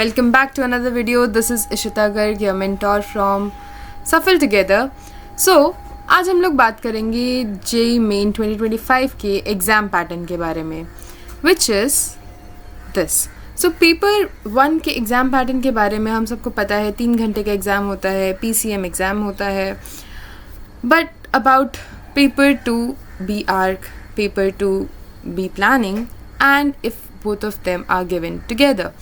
Welcome back to another video. This is Ishita Garg, your mentor from Suffer Together. So आज हम लोग बात करेंगे JEE Main 2025 के एग्ज़ाम पैटर्न के बारे में, which is this. So paper 1 के एग्ज़ाम पैटर्न के बारे में हम सबको पता है, 3 घंटे का एग्ज़ाम होता है, PCM एग्ज़ाम होता है. But about paper 2 B ARC, paper 2 B Planning, and if both of them are given together,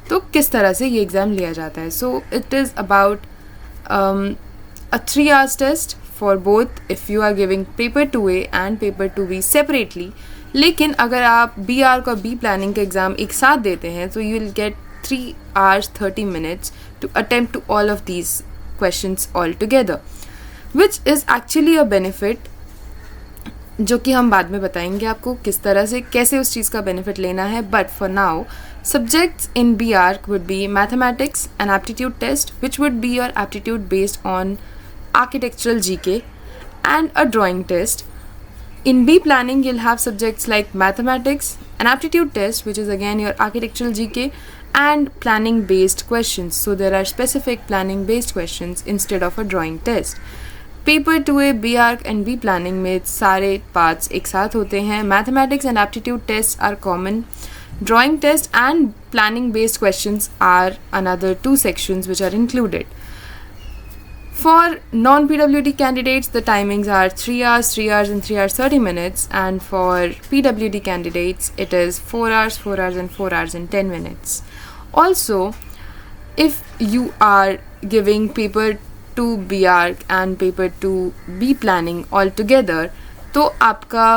तो किस तरह से ये एग्ज़ाम लिया जाता है. So it is about a 3 hours test for both if you are giving paper 2A and paper 2B separately. लेकिन अगर आप बी आर्क और बी प्लानिंग का एग्ज़ाम एक साथ देते हैं तो you will get 3 hours 30 minutes to attempt to all of these questions all together, which is actually a benefit, जो कि हम बाद में बताएंगे आपको किस तरह से कैसे उस चीज़ का बेनिफिट लेना है. But for now subjects in B ARC would be mathematics, an aptitude test which would be your aptitude based on architectural GK, and a drawing test. In B planning you'll have subjects like mathematics, an aptitude test which is again your architectural GK, and planning based questions. So there are specific planning based questions instead of a drawing test. Paper 2A B ARC and B planning में सारे parts एक साथ होते हैं. Mathematics and aptitude test are common. Drawing test and planning based questions are another 2 sections which are included. For non-PWD candidates, the timings are 3 hours, 3 hours and 3 hours 30 minutes, and for PWD candidates it is 4 hours, 4 hours and 4 hours and 10 minutes. Also, if you are giving paper 2 B ARC and paper 2 B planning all together, तो आपका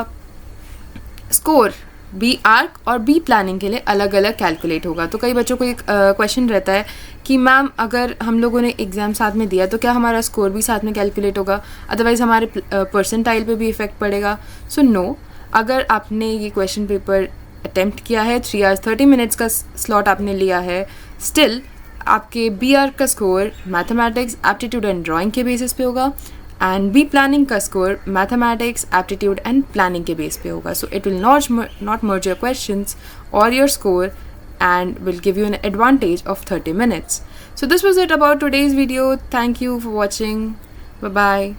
score B arc और B planning के लिए अलग अलग calculate होगा. तो कई बच्चों को एक क्वेश्चन रहता है कि मैम अगर हम लोगों ने एग्ज़ाम साथ में दिया तो क्या हमारा स्कोर भी साथ में कैलकुलेट होगा, अदरवाइज़ हमारे परसेंटाइल पे भी इफ़ेक्ट पड़ेगा. सो नो, अगर आपने ये क्वेश्चन पेपर अटेम्प्ट किया है, 3 hours 30 minutes का स्लॉट आपने लिया है, स्टिल आपके बी आर्क का score mathematics, aptitude and drawing के बेसिस पे होगा, एंड बी प्लानिंग का score mathematics, aptitude and planning के बेस पे होगा. So it will not merge your questions और your score and will give you an advantage of 30 minutes. So this was it about today's video. Thank you for watching. Bye bye.